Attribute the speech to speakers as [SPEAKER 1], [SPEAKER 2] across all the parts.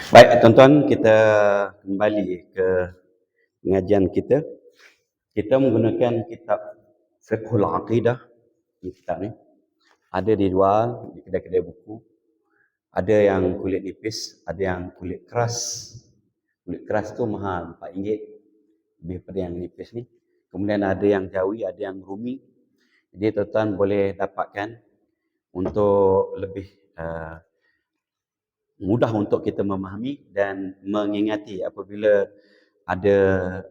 [SPEAKER 1] Baik, tuan-tuan, kita kembali ke pengajian kita. Kita menggunakan kitab Fiqhul Aqidah. Kitab ni ada dijual di kedai-kedai buku. Ada yang kulit nipis, ada yang kulit keras. Kulit keras tu mahal, RM4, lebih daripada yang nipis ni. Kemudian ada yang jawi, ada yang rumi. Jadi tuan-tuan boleh dapatkan untuk lebih mudah untuk kita memahami dan mengingati apabila ada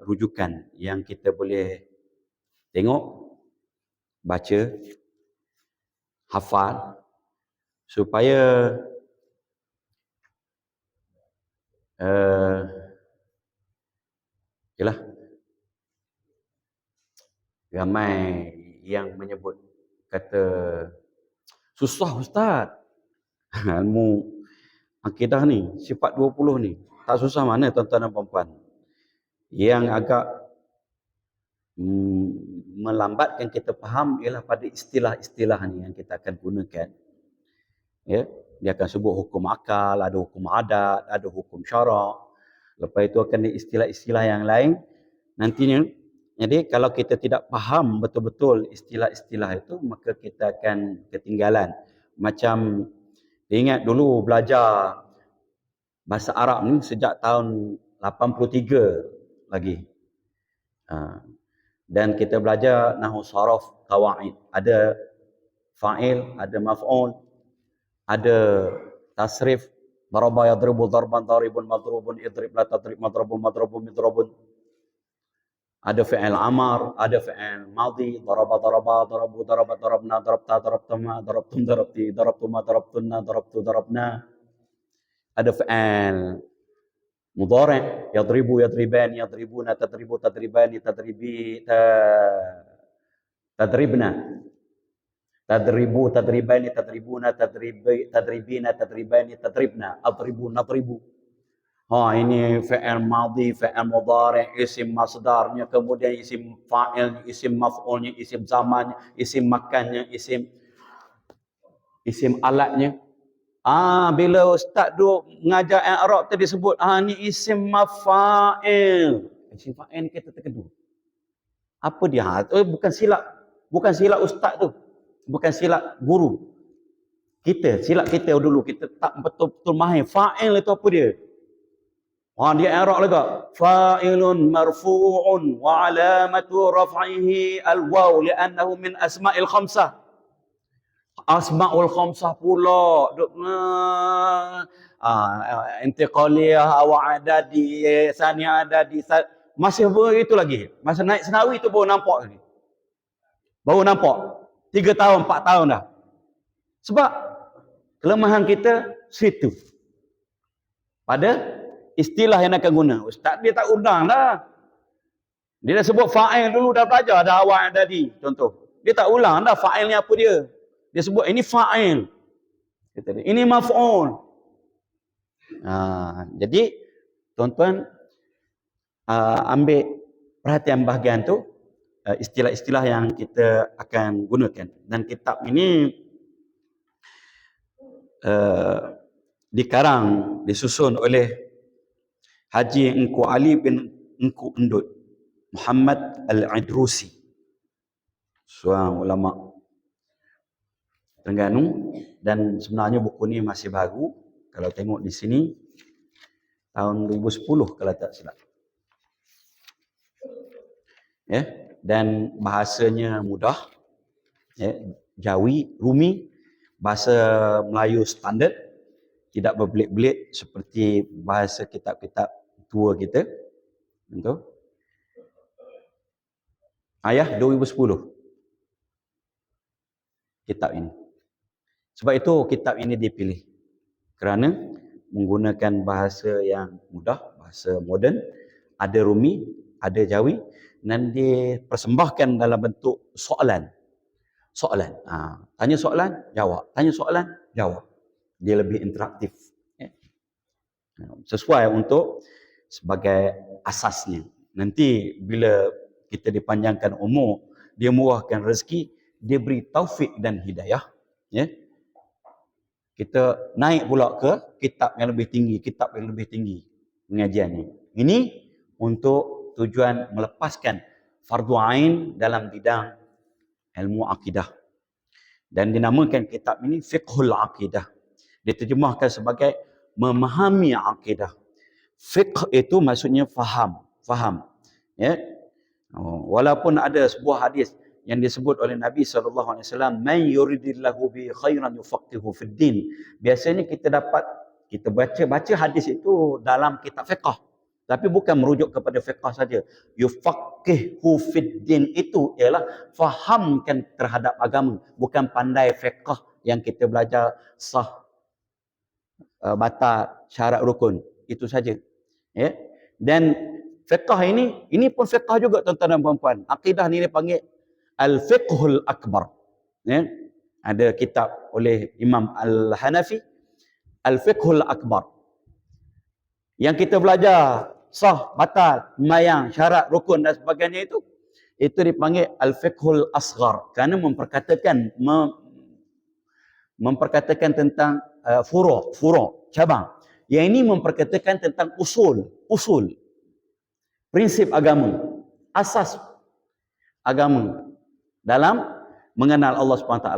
[SPEAKER 1] rujukan yang kita boleh tengok, baca, hafal supaya yalah, ramai yang menyebut kata susah Ustaz. Ilmu akidah ni, sifat 20 ni tak susah mana tuan-tuan dan puan-puan. Yang agak melambatkan kita faham ialah pada istilah-istilah ni yang kita akan gunakan. Ya, dia akan sebut hukum akal, ada hukum adat, ada hukum syarak. Lepas itu akan ada istilah-istilah yang lain nantinya. Jadi kalau kita tidak faham betul-betul istilah-istilah itu, maka kita akan ketinggalan. Macam ingat dulu belajar bahasa Arab ni sejak tahun 83 lagi. Dan kita belajar nahwu saraf, qawaid. Ada fa'il, ada maf'ul, ada tasrif, daraba yadribu darban daribun madrubun idrib la tadrib madrubun madrubun midrubun. Ada fi'il amar, ada fi'il madhi, daraba daraba darabu daraba darabna darabta darabtuma darabtum darabti darabtuma darabtunna darabtu darabna. Ada fi'il mudhari', yadribu yadriban yadribuna tadribu tadribani tadribi tadribna. Tadribu, tadribani, tadribuna, tadribina, tadribani, tadribna, adribu, nadribu. Ini fi'il madhi, fi'il mudhari', isim masdarnya, kemudian isim fa'ilnya, isim maf'ulnya, isim zamannya, isim makannya, isim alatnya. Bila ustaz duk mengajar Arab tadi sebut, ni isim mafa'il. Isim fa'il ni kita terkedu. Apa dia? Bukan silap ustaz tu. Bukan silap guru. Silap kita dulu. Kita tak betul-betul mahir. Fa'il itu apa dia? Dia Arab lagi. Fa'ilun marfu'un wa alamatu raf'ihi al-waw li'annahu min asma'il khamsah. Asma'ul khamsah pula. Intiqaliyah, awa'adadi, sani'adadi. Masih begitu lagi. Masa naik senawi tu baru nampak lagi. Baru nampak. 3 tahun, 4 tahun dah. Sebab kelemahan kita situ. Pada istilah yang akan guna. Ustaz dia tak undang dah. Dia dah sebut fa'il dulu dah belajar dah awal tadi. Contoh. Dia tak ulang dah fa'il ni apa dia. Dia sebut ini fa'il. Ini maf'ul. Jadi tuan-tuan ambil perhatian bahagian tu. Istilah-istilah yang kita akan gunakan. Dan kitab ini dikarang, disusun oleh Haji Engku Ali bin Engku Endut Muhammad Al-Idrusi, seorang ulama Terengganu. Dan sebenarnya buku ni masih baru. Kalau tengok di sini tahun 2010 kalau tak silap. Dan bahasanya mudah, Jawi, Rumi, bahasa Melayu standard, tidak berbelit-belit seperti bahasa kitab-kitab tua kita. Tentu. Ayah 2010 kitab ini. Sebab itu kitab ini dipilih kerana menggunakan bahasa yang mudah, bahasa moden, ada Rumi, ada Jawi, dan dipersembahkan dalam bentuk soalan. Tanya soalan, jawab. Tanya soalan, jawab. Dia lebih interaktif. Sesuai untuk sebagai asasnya. Nanti bila kita dipanjangkan umur, dia murahkan rezeki, dia beri taufik dan hidayah. Kita naik pula ke kitab yang lebih tinggi pengajian ni. Ini untuk tujuan melepaskan fardu ain dalam bidang ilmu akidah. Dan dinamakan kitab ini Fiqhul Aqidah. Diterjemahkan sebagai memahami akidah. Fiqh itu maksudnya faham. Ya. Walaupun ada sebuah hadis yang disebut oleh Nabi SAW, man yuridillahu bi khairan yufaqihu fid din. Biasanya kita baca hadis itu dalam kitab fiqh. Tapi bukan merujuk kepada fiqh saja. Yufaqihu fid din itu ialah fahamkan terhadap agama, bukan pandai fiqh yang kita belajar sah, batal, syarat, rukun. Itu saja. Ya. Dan fiqh ini pun fiqh juga tuan-tuan dan puan-puan. Akidah ni dipanggil Al-Fiqhul Akbar. Ya. Ada kitab oleh Imam Al-Hanafi, Al-Fiqhul Akbar. Yang kita belajar sah, batal, mayang, syarat, rukun dan sebagainya itu dipanggil Al-Fiqhul Asghar. Kerana memperkatakan tentang furu', cabang. Yang ini memperkatakan tentang usul, prinsip agama, asas agama dalam mengenal Allah SWT.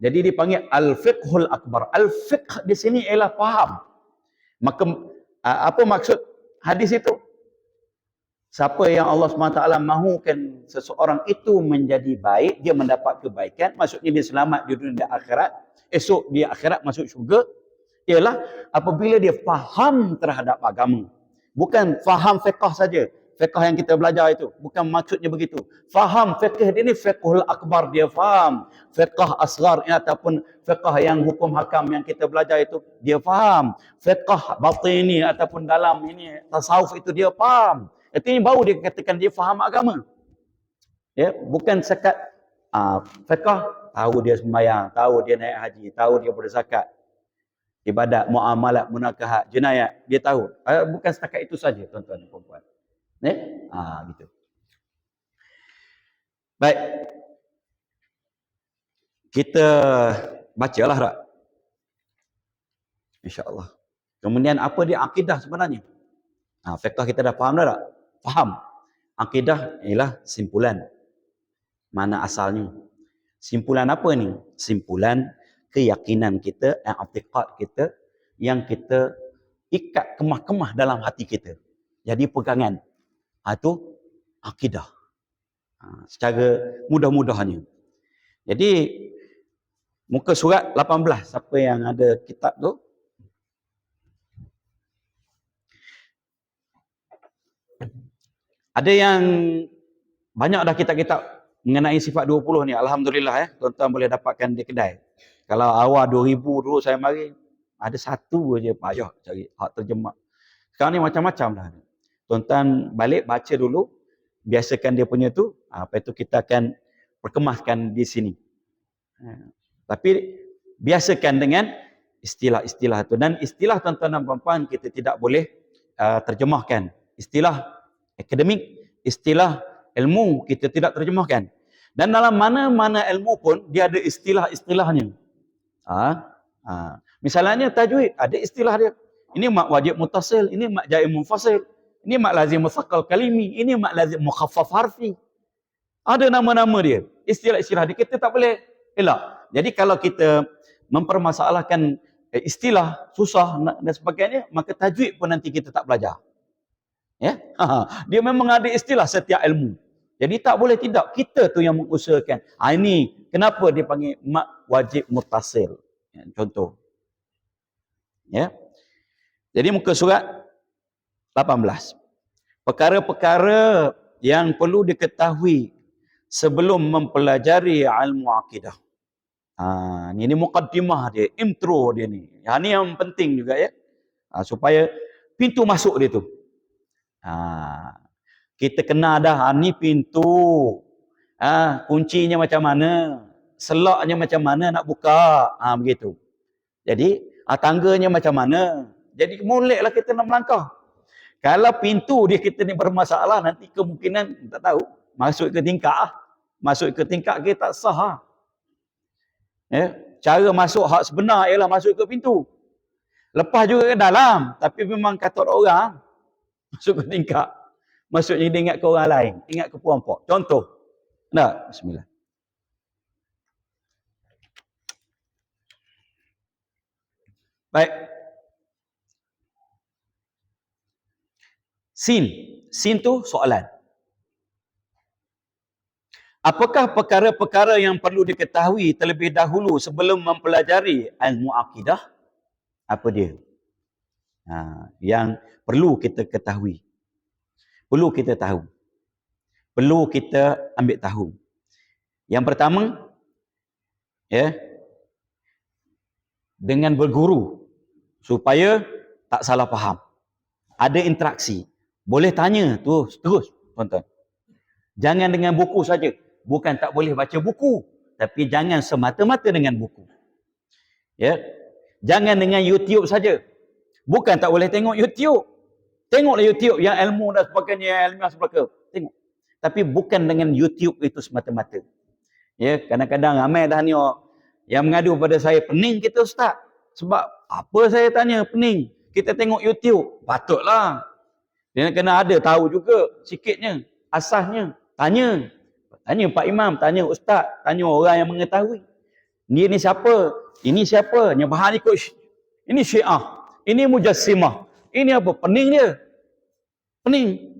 [SPEAKER 1] Jadi dipanggil Al-Fiqhul Akbar. Al-Fiqh di sini ialah faham. Maka apa maksud hadis itu? Siapa yang Allah SWT mahukan seseorang itu menjadi baik, dia mendapat kebaikan, maksudnya dia selamat di dunia dan akhirat, esok di akhirat masuk syurga, ialah apabila dia faham terhadap agama. Bukan faham fiqh saja. Fiqh yang kita belajar itu. Bukan maksudnya begitu. Faham fiqh ini fiqhul akbar. Dia faham. Fiqh asghar ataupun fiqh yang hukum hakam yang kita belajar itu. Dia faham. Fiqh batini ataupun dalam ini tasawuf itu dia faham. Itu ini baru dia katakan dia faham agama. Ya, bukan sekat fiqh, tahu dia sembahyang, tahu dia naik haji, tahu dia berzakat, ibadat, muamalat, munakahat, jenayat, dia tahu. Bukan setakat itu saja, tuan-tuan dan puan-puan. Gitu. Baik. Kita bacalah tak? InsyaAllah. Kemudian apa dia akidah sebenarnya? Fiqh kita dah faham dah tak? Faham. Akidah ialah simpulan. Mana asalnya? Simpulan apa ni? Simpulan keyakinan kita, i'tiqad kita yang kita ikat kemah-kemah dalam hati kita. Jadi pegangan. Itu akidah. Secara mudah-mudahnya. Jadi muka surat 18, siapa yang ada kitab tu? Ada yang banyak dah kitab-kitab mengenai sifat 20 ni. Alhamdulillah tuan-tuan boleh dapatkan di kedai. Kalau awal 2000 dulu saya mari, ada satu aja payah cari hak terjemah. Sekarang ni macam-macam dah. Tuan-tuan balik baca dulu, biasakan dia punya tu, apa itu kita akan perkemaskan di sini. Tapi biasakan dengan istilah-istilah itu. Dan istilah tuan-tuan dan puan-puan kita tidak boleh terjemahkan. Istilah akademik, istilah ilmu kita tidak terjemahkan. Dan dalam mana-mana ilmu pun dia ada istilah-istilahnya. Misalnya tajwid, ada istilah dia. Ini mak wajib muttasil, ini mak jaim munfasil, ini mak lazim musaqqal kalimi, ini mak lazim mukhaffaf harfi. Ada nama-nama dia, istilah-istilah dia. Kita tak boleh elak. Jadi kalau kita mempermasalahkan istilah susah dan sebagainya, maka tajwid pun nanti kita tak belajar. Ya? Dia memang ada istilah setiap ilmu. Jadi tak boleh tidak. Kita tu yang mengusahakan. Ini kenapa dia panggil mak wajib muttasil. Ya, contoh. Ya. Jadi muka surat 18. Perkara-perkara yang perlu diketahui sebelum mempelajari ilmu akidah. Ini mukaddimah dia, intro dia ni. Ini yang penting juga ya. Supaya pintu masuk dia tu. Kita kena dah ni pintu. Kuncinya macam mana? Selaknya macam mana nak buka? Begitu. Jadi tangganya macam mana? Jadi moleklah kita nak melangkah. Kalau pintu dia kita ni bermasalah, nanti kemungkinan tak tahu masuk ke tingkap. Masuk ke tingkap kita tak sah. Ya, cara masuk hak sebenar ialah masuk ke pintu. Lepas juga ke dalam, tapi memang kata orang masuk ke tingkap. Maksudnya dia ingat ke orang lain, ingat ke puan-puan. Contoh. Nah, bismillah. Baik. Sin tu soalan. Apakah perkara-perkara yang perlu diketahui terlebih dahulu sebelum mempelajari ilmu akidah? Apa dia? Yang perlu kita ketahui. Perlu kita tahu. Perlu kita ambil tahu. Yang pertama, ya, dengan berguru supaya tak salah faham. Ada interaksi. Boleh tanya terus, tuan-tuan. Jangan dengan buku saja. Bukan tak boleh baca buku, tapi jangan semata-mata dengan buku. Ya. Jangan dengan YouTube saja. Bukan tak boleh tengok YouTube. Tengoklah YouTube yang ilmu dan sebagainya, yang ilmiah sebagainya. Tengok. Tapi bukan dengan YouTube itu semata-mata. Ya, kadang-kadang ramai dah ni yang mengadu pada saya, pening kita ustaz. Sebab apa saya tanya pening? Kita tengok YouTube. Patutlah. Dia kena ada tahu juga sikitnya, asasnya. Tanya Pak Imam, tanya ustaz, tanya orang yang mengetahui. Dia ni siapa? Ini siapa? Yang bahan ikut ini Syiah, ini Mujassimah. Ini apa? Pening dia. Pening.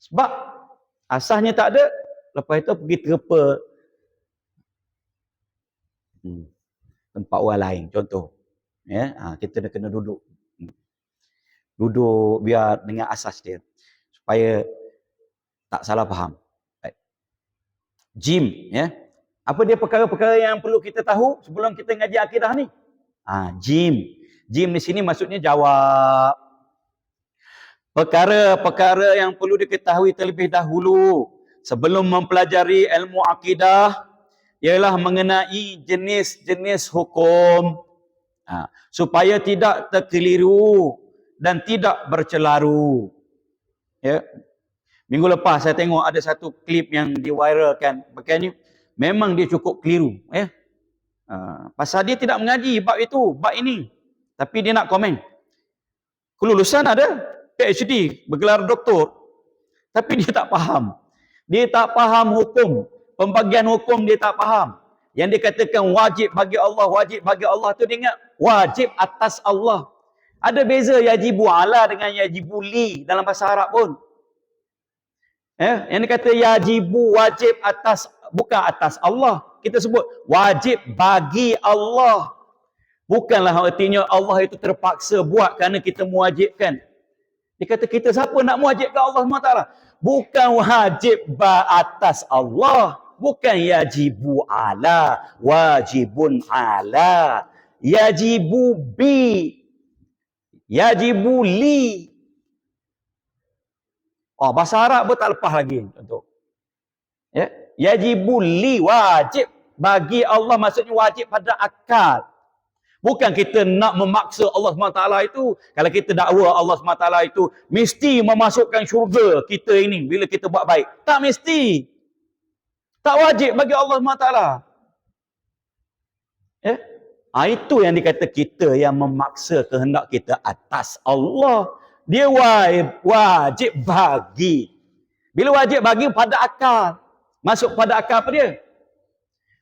[SPEAKER 1] Sebab asasnya tak ada, lepas itu pergi terpa tempat orang lain. Contoh. Ya, kita kena duduk. Duduk biar dengan asas dia. Supaya tak salah faham. Jim, ya. Apa dia perkara-perkara yang perlu kita tahu sebelum kita ngaji akidah ni? Jim. Jim di sini maksudnya jawab. Perkara-perkara yang perlu diketahui terlebih dahulu sebelum mempelajari ilmu akidah ialah mengenai jenis-jenis hukum. Supaya tidak terkeliru dan tidak bercelaru. Ya. Minggu lepas saya tengok ada satu klip yang diviralkan. Begini, memang dia cukup keliru. Ya. Pasal dia tidak mengaji bab itu, bab ini. Tapi dia nak komen. Kelulusan ada, PhD, bergelar doktor. Tapi dia tak faham. Dia tak faham hukum. Pembagian hukum dia tak faham. Yang dikatakan wajib bagi Allah tu dia ingat wajib atas Allah. Ada beza yajibu ala dengan yajibu li dalam bahasa Arab pun. Yang dikata yajibu wajib atas, bukan atas Allah. Kita sebut wajib bagi Allah. Bukanlah artinya Allah itu terpaksa buat kerana kita mewajibkan. Dia kata kita siapa nak mewajibkan Allah SWT? Bukan wajib atas Allah. Bukan yajibu ala. Wajibun ala. Yajibu bi. Yajibu li. Bahasa Arab pun tak lepas lagi. Contoh. Ya? Yajibu li, wajib bagi Allah, maksudnya wajib pada akal. Bukan kita nak memaksa Allah SWT itu. Kalau kita dakwa Allah SWT itu mesti memasukkan syurga kita ini bila kita buat baik. Tak mesti. Tak wajib bagi Allah SWT. Ya? Itu yang dikata kita yang memaksa kehendak kita atas Allah. Dia wajib bagi. Bila wajib bagi pada akal. Masuk pada akal apa dia?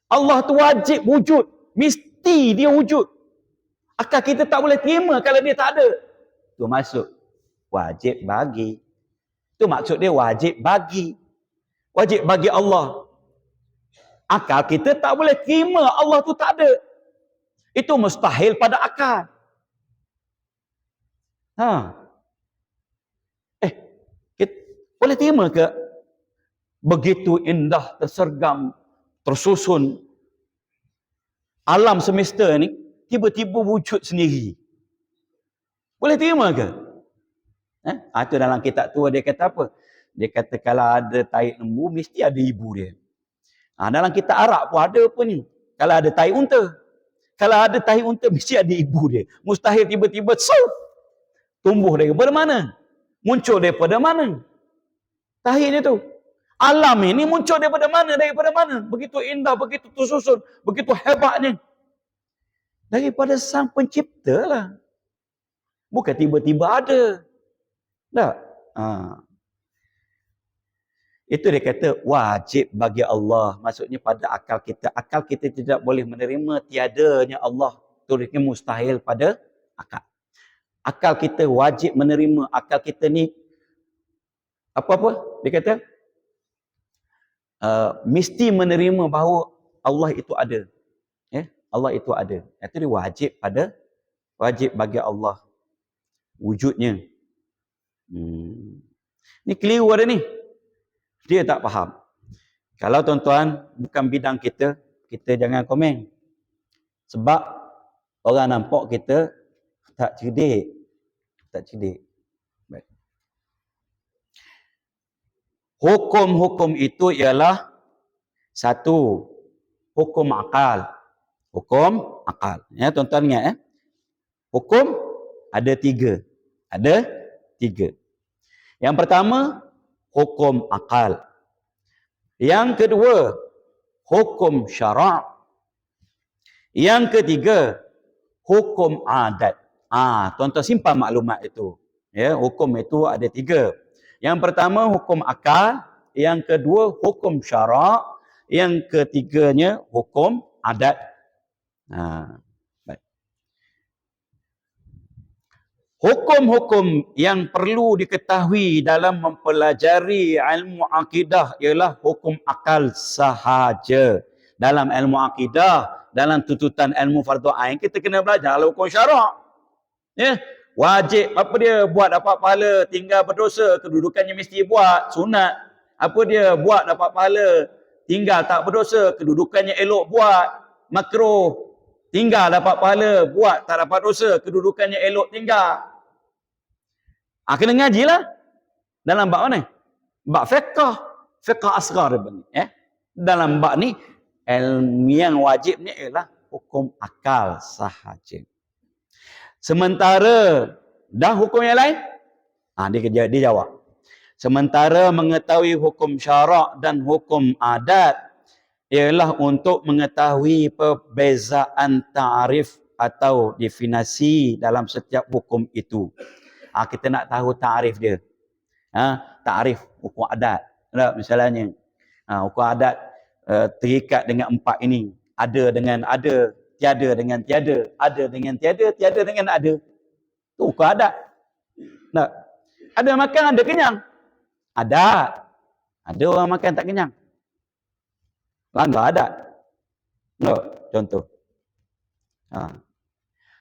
[SPEAKER 1] Allah tu wajib wujud. Mesti dia wujud. Akal kita tak boleh terima kalau dia tak ada. Tu maksud wajib bagi. Tu maksud dia wajib bagi. Wajib bagi Allah. Akal kita tak boleh terima Allah tu tak ada. Itu mustahil pada akal. Kita boleh terima ke begitu indah, tersergam, tersusun alam semesta ni tiba-tiba wujud sendiri? Boleh terima ke? Itu dalam kitab tua dia kata apa? Dia kata kalau ada tahi lembu mesti ada ibu dia. Dalam kitab Arab pun ada apa ni? Kalau ada tahi unta. Kalau ada tahi unta mesti ada ibu dia. Mustahil tiba-tiba tumbuh daripada mana? Muncul daripada mana? Tahi dia tu. Alam ini muncul daripada mana? Daripada mana? Begitu indah, begitu tersusun, begitu hebatnya. Daripada Sang Pencipta lah. Bukan tiba-tiba ada. Tak? Itu dia kata wajib bagi Allah. Maksudnya pada akal kita. Akal kita tidak boleh menerima tiadanya Allah. Itu mustahil pada akal. Akal kita wajib menerima. Akal kita ni apa-apa? Dia kata mesti menerima bahawa Allah itu ada. Allah itu ada. Itu dia wajib bagi Allah wujudnya. Ni keliru ada ni. Dia tak faham. Kalau tuan-tuan bukan bidang kita, kita jangan komen. Sebab orang nampak kita tak cerdik. Tak cerdik. Baik. Hukum-hukum itu ialah satu, hukum akal. Hukum akal. Ya, tuan-tuan ingat Hukum ada tiga. Ada tiga. Yang pertama, hukum akal. Yang kedua, hukum syarak. Yang ketiga, hukum adat. Tuan-tuan simpan maklumat itu. Ya, hukum itu ada tiga. Yang pertama, hukum akal. Yang kedua, hukum syarak. Yang ketiganya, hukum adat. Baik. Hukum-hukum yang perlu diketahui dalam mempelajari ilmu akidah ialah hukum akal sahaja. Dalam ilmu akidah, dalam tuntutan ilmu fardu ain, kita kena belajar hukum syarak. Ya, wajib apa dia buat dapat pahala, tinggal berdosa, kedudukannya mesti buat sunat. Apa dia buat dapat pahala, tinggal tak berdosa, kedudukannya elok buat makruh. Tinggal dapat pahala, buat tak dapat dosa, kedudukannya elok tinggal. Kena ngajilah. Dalam bab mana? Bab fiqh. Fiqh asghar ni. Dalam bab ni, ilmu yang wajibnya ialah hukum akal sahaja. Sementara, dah hukum yang lain? Dia jawab. Sementara mengetahui hukum syarak dan hukum adat, ialah untuk mengetahui perbezaan ta'rif atau definisi dalam setiap hukum itu. Kita nak tahu ta'rif dia. Ta'rif hukum adat. Misalnya, hukum adat terikat dengan empat ini. Ada dengan ada, tiada dengan tiada, ada dengan tiada, tiada dengan ada. Itu hukum adat. Ada makan, ada kenyang. Ada. Ada orang makan tak kenyang. Langgar adat. Contoh.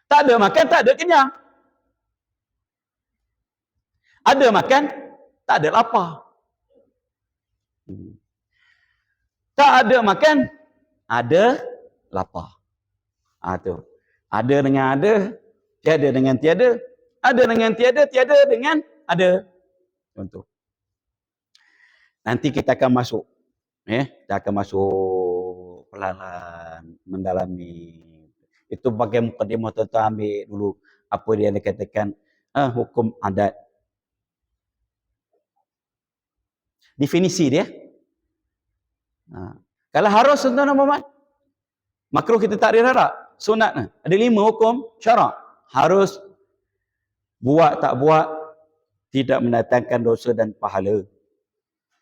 [SPEAKER 1] Tak ada makan, tak ada kenyang. Ada makan, tak ada lapar. Tak ada makan, ada lapar. Tu. Ada dengan ada, tiada dengan tiada. Ada dengan tiada, tiada dengan ada. Contoh. Nanti kita akan masuk. Kita akan masuk pelan-pelan mendalami. Itu bagai mukadimah, tuan-tuan ambil dulu apa dia dikatakan hukum adat. Definisi dia. Kalau harus, tuan-tuan Muhammad, makruh kita tak dirarap. Sunat ada 5 hukum syarak. Harus, buat tak buat tidak mendatangkan dosa dan pahala.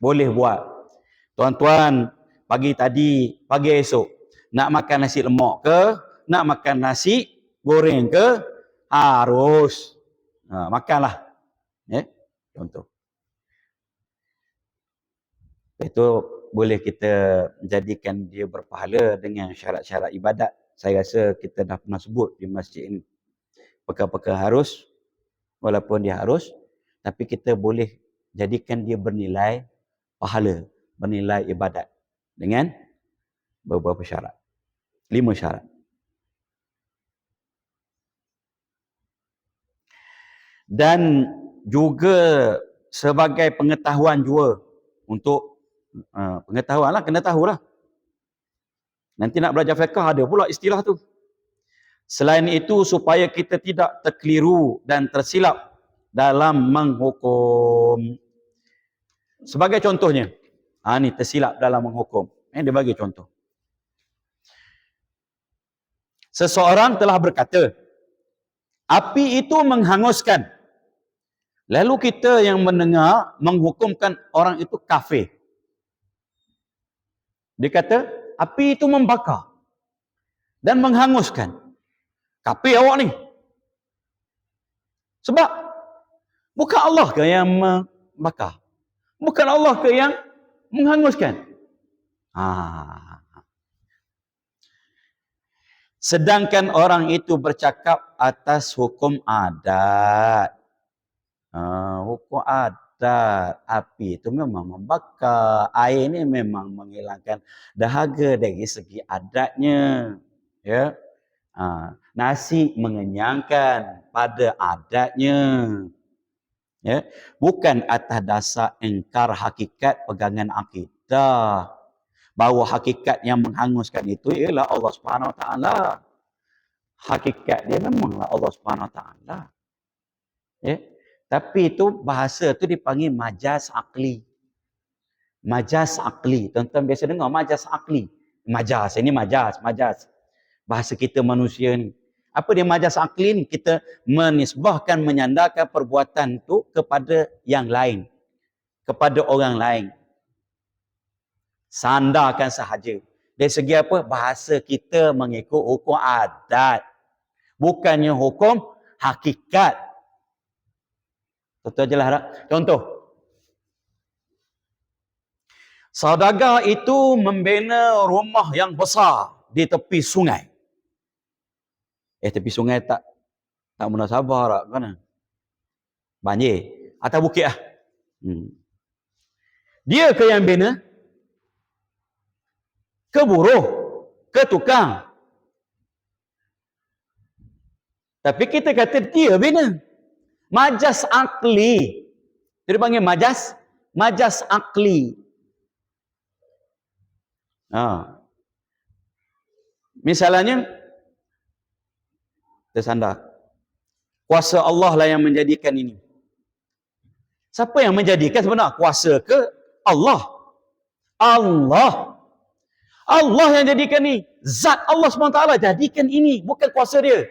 [SPEAKER 1] Boleh buat. Tuan-tuan, pagi tadi, pagi esok, nak makan nasi lemak ke, nak makan nasi goreng ke, harus. Makanlah. Contoh. Itu boleh kita jadikan dia berpahala dengan syarat-syarat ibadat. Saya rasa kita dah pernah sebut di masjid ini. Perkara-perkara harus, walaupun dia harus, tapi kita boleh jadikan dia bernilai pahala, bernilai ibadat dengan beberapa syarat. 5 syarat. Dan juga sebagai pengetahuan juga, untuk pengetahuan lah, kena tahulah. Nanti nak belajar fiqh ada pula istilah tu. Selain itu, supaya kita tidak terkeliru dan tersilap dalam menghukum. Sebagai contohnya, ni tersilap dalam menghukum. Dia bagi contoh. Seseorang telah berkata, api itu menghanguskan. Lalu kita yang mendengar menghukumkan orang itu kafir. Dia kata, api itu membakar dan menghanguskan. Kafir awak ni. Sebab bukan Allah ke yang membakar? Bukan Allah ke yang menghanguskan? Sedangkan orang itu bercakap atas hukum adat. Hukum adat. Api itu memang membakar. Air ini memang menghilangkan dahaga dari segi adatnya. Ya. Nasi mengenyangkan pada adatnya. Ya. Bukan atas dasar engkar hakikat pegangan akidah. Bahawa hakikat yang menghanguskan itu ialah Allah Subhanahu Wa Taala. Hakikat dia memanglah Allah Subhanahu Wa Taala. Ya. Tapi itu bahasa tu dipanggil majaz akli. Majaz akli. Tuan-tuan biasa dengar majaz akli. Majaz, ini majaz. Bahasa kita manusia ni. Apa dia majaz akli ni? Kita menisbahkan, menyandarkan perbuatan tu kepada yang lain. Kepada orang lain. Sandarkan sahaja. Dari segi apa? Bahasa kita mengikut hukum adat. Bukannya hukum hakikat. Betul jelas tak? Contoh. Saudagar itu membina rumah yang besar di tepi sungai. Tepi sungai tak munasabah tak? Mana? Banjir. Atau bukit lah. Dia ke yang bina? Ke buruh? Ke tukang? Tapi kita kata dia bina. Majaz akli. Dia panggil majaz akli. Misalnya, tersandar. Kuasa Allah lah yang menjadikan ini. Siapa yang menjadikan sebenarnya? Kuasa ke Allah? Allah yang jadikan ni. Zat Allah SWT jadikan ini. Bukan kuasa dia.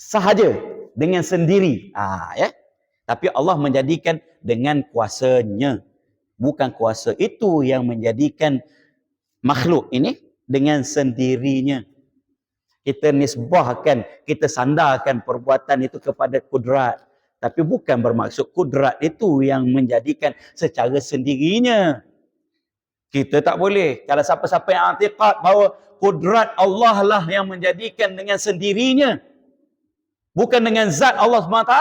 [SPEAKER 1] Sahaja. Dengan sendiri. Ya. Tapi Allah menjadikan dengan kuasanya. Bukan kuasa itu yang menjadikan makhluk ini dengan sendirinya. Kita nisbahkan, kita sandarkan perbuatan itu kepada kudrat. Tapi bukan bermaksud kudrat itu yang menjadikan secara sendirinya. Kita tak boleh. Kalau siapa-siapa yang i'tiqad bahawa kudrat Allah lah yang menjadikan dengan sendirinya. Bukan dengan zat Allah SWT.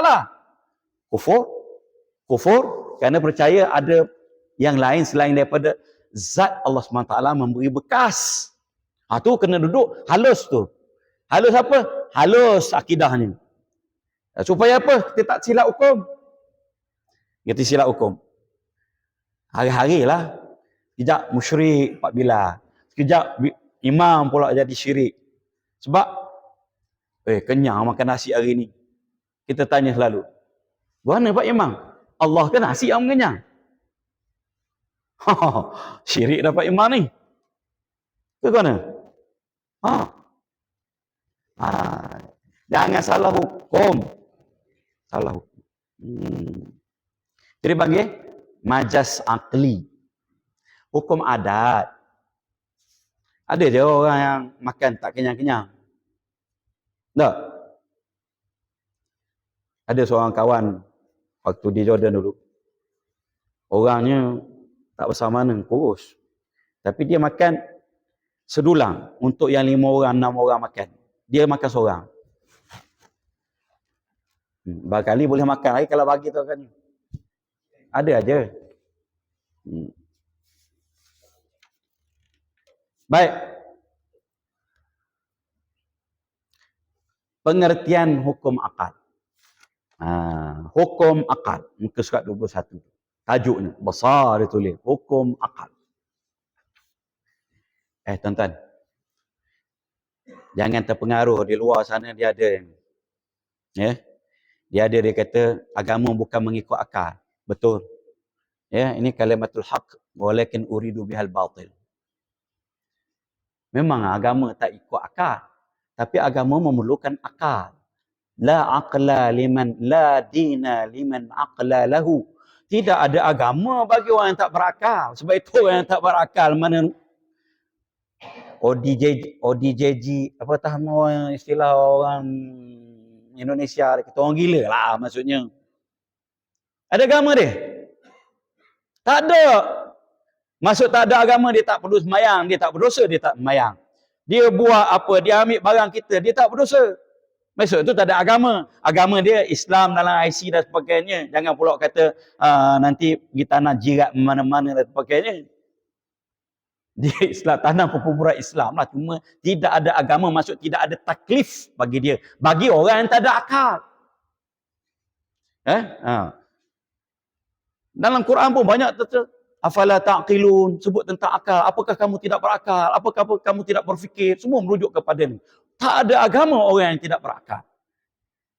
[SPEAKER 1] Kufur. Kerana percaya ada yang lain selain daripada zat Allah SWT memberi bekas. Tu kena duduk halus tu. Halus apa? Halus akidah ni. Supaya apa? Kita tak silap hukum. Kita silap hukum. Hari-hari lah. Sekejap musyrik 4 bila. Sekejap imam pula jadi syirik. Sebab kenyang makan nasi hari ni. Kita tanya selalu. Mana Pak Imam? Allah ke nasi yang mengenyang? Syirik dapat imam ni. Ke mana? Jangan salah hukum. Salah hukum. Jadi bagi majaz akli. Hukum adat. Ada je orang yang makan tak kenyang-kenyang. Tak? Ada seorang kawan waktu di Jordan dulu. Orangnya tak besar mana, kurus. Tapi dia makan sedulang untuk yang 5 orang, 6 orang makan. Dia makan seorang. Barangkali boleh makan lagi kalau bagi tu kan. Ada aja. Baik. Pengertian hukum akad. Hukum akad. Muka surat 21. Tajuknya. Besar dia tulis. Hukum akad. Tuan-tuan. Jangan terpengaruh. Di luar sana dia ada. Dia ada, dia kata agama bukan mengikut akal. Betul. Ini kalimatul haq. Walakin uridu bihal batil. Memang agama tak ikut akal. Tapi agama memerlukan akal. La dina liman aqla lahu. Tidak ada agama bagi orang yang tak berakal. Sebab itu orang yang tak berakal mana ODJG apa tahu orang istilah orang Indonesia kita orang gila lah maksudnya. Ada agama dia? Tak ada. Maksud tak ada agama dia tak perlu sembahyang, dia tak berdosa dia tak sembahyang. Dia buat apa, dia ambil barang kita, dia tak berdosa. Maksud tu tak ada agama. Agama dia Islam dalam IC dan sebagainya. Jangan pula kata nanti kita nak jirat mana-mana dan sebagainya. Dia Islam, tanam perkumpulan Islam lah. Cuma tidak ada agama, maksud tidak ada taklif bagi dia. Bagi orang yang tak ada akal. Dalam Quran pun banyak afala taqilun, sebut tentang akal. Apakah kamu tidak berakal? Apakah kamu tidak berfikir? Semua merujuk kepada ni. Tak ada agama orang yang tidak berakal.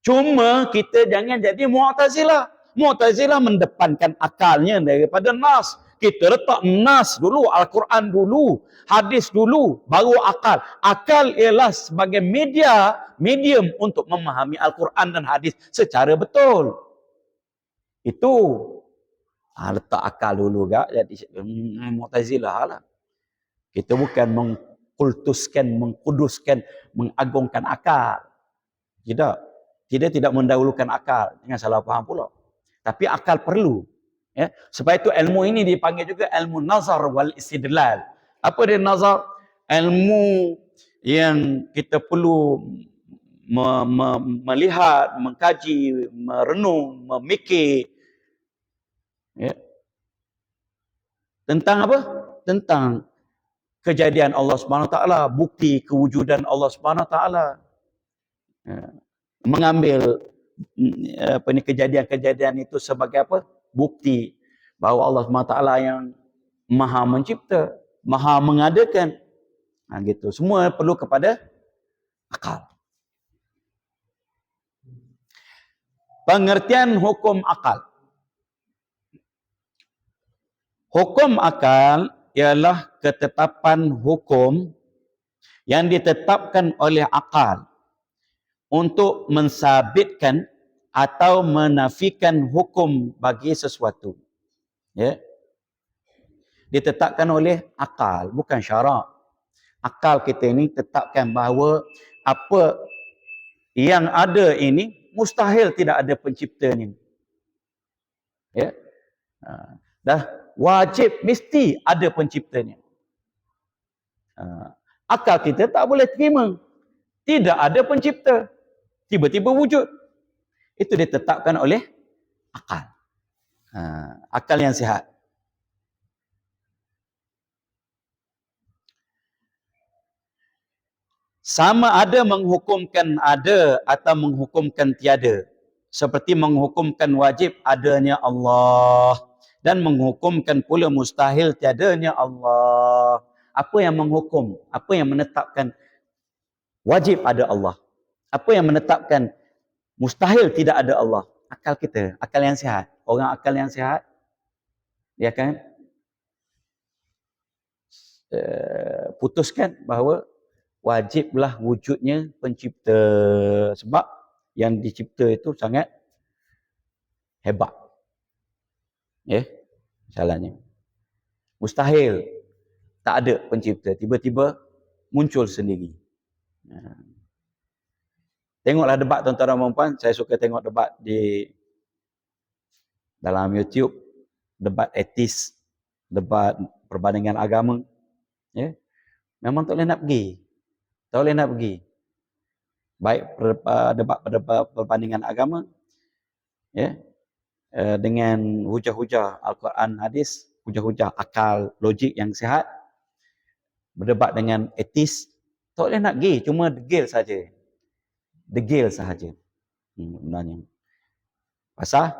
[SPEAKER 1] Cuma kita jangan jadi Mu'tazilah. Mu'tazilah mendepankan akalnya daripada nas. Kita letak nas dulu, Al-Quran dulu, hadis dulu, baru akal. Akal ialah sebagai medium untuk memahami Al-Quran dan hadis secara betul. Itu. Letak akal dulu gak jadi Mu'tazilah lah. Kita bukan mengkultuskan, mengkuduskan, mengagungkan akal. Tidak. Tidak mendahulukan akal. Jangan salah faham pula. Tapi akal perlu. Ya. Sebab itu ilmu ini dipanggil juga ilmu nazar wal istidlal. Apa dia nazar? Ilmu yang kita perlu melihat, mengkaji, merenung, memikir. Ya. Tentang apa? Tentang kejadian Allah Subhanahu Wa Taala, bukti kewujudan Allah Subhanahu Wa Taala. Ya. Mengambil kejadian-kejadian itu sebagai apa? Bukti bahawa Allah Subhanahu Wa Taala yang Maha mencipta, Maha mengadakan. Gitu. Semua perlu kepada akal. Pengertian hukum akal. Hukum akal ialah ketetapan hukum yang ditetapkan oleh akal untuk mensabitkan atau menafikan hukum bagi sesuatu. Ya. Ditetapkan oleh akal, bukan syarak. Akal kita ini tetapkan bahawa apa yang ada ini mustahil tidak ada penciptanya. Ya. Dah wajib mesti ada penciptanya. Akal kita tak boleh terima. Tidak ada pencipta. Tiba-tiba wujud. Itu ditetapkan oleh akal. Akal yang sihat. Sama ada menghukumkan ada atau menghukumkan tiada. Seperti menghukumkan wajib adanya Allah. Dan menghukumkan pula mustahil tiadanya Allah. Apa yang menghukum? Apa yang menetapkan wajib ada Allah? Apa yang menetapkan mustahil tidak ada Allah? Akal kita, akal yang sihat. Orang akal yang sihat, dia akan putuskan bahawa wajiblah wujudnya pencipta. Sebab yang dicipta itu sangat hebat. Salahnya. Mustahil tak ada pencipta. Tiba-tiba muncul sendiri. Tengoklah debat tuan-tuan dan puan-puan. Saya suka tengok debat di dalam YouTube. Debat etis. Debat perbandingan agama. Memang tak boleh nak pergi. Tak boleh nak pergi. Baik debat perbandingan agama. Dengan hujah-hujah Al-Quran, hadis, hujah-hujah akal, logik yang sihat, berdebat dengan etis, tak boleh nak pergi, cuma degil saja. Degil sahaja. Sebenarnya. Pasal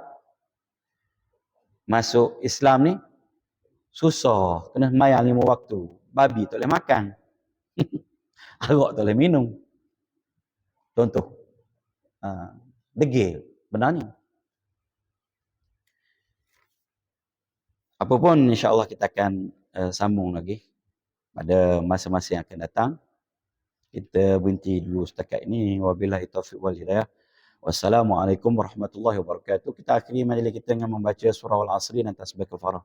[SPEAKER 1] masuk Islam ni susah, kena sembahyang 5 waktu. Babi tak boleh makan. Arak tak boleh minum. Contoh. Degil, benarnya. Apapun insya-Allah kita akan sambung lagi pada masa-masa yang akan datang. Kita berhenti dulu setakat ini. Wabillahi taufiq wal hidayah. Wassalamualaikum warahmatullahi wabarakatuh. Kita akhiri majlis kita dengan membaca surah Al-Asri dan tasbih kafarah.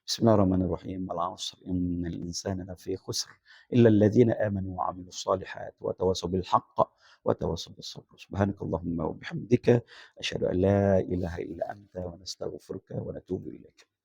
[SPEAKER 1] Bismillahirrahmanirrahim. Al-'asr innal insana lafi khusr illa alladhina amanu wa 'amilus solihat wa tawassaw bil haqq wa tawassaw bis sabr. Subhanakallahumma wa bihamdika asyhadu an la ilaha illa anta wa nastaghfiruka wa natubu ilaik.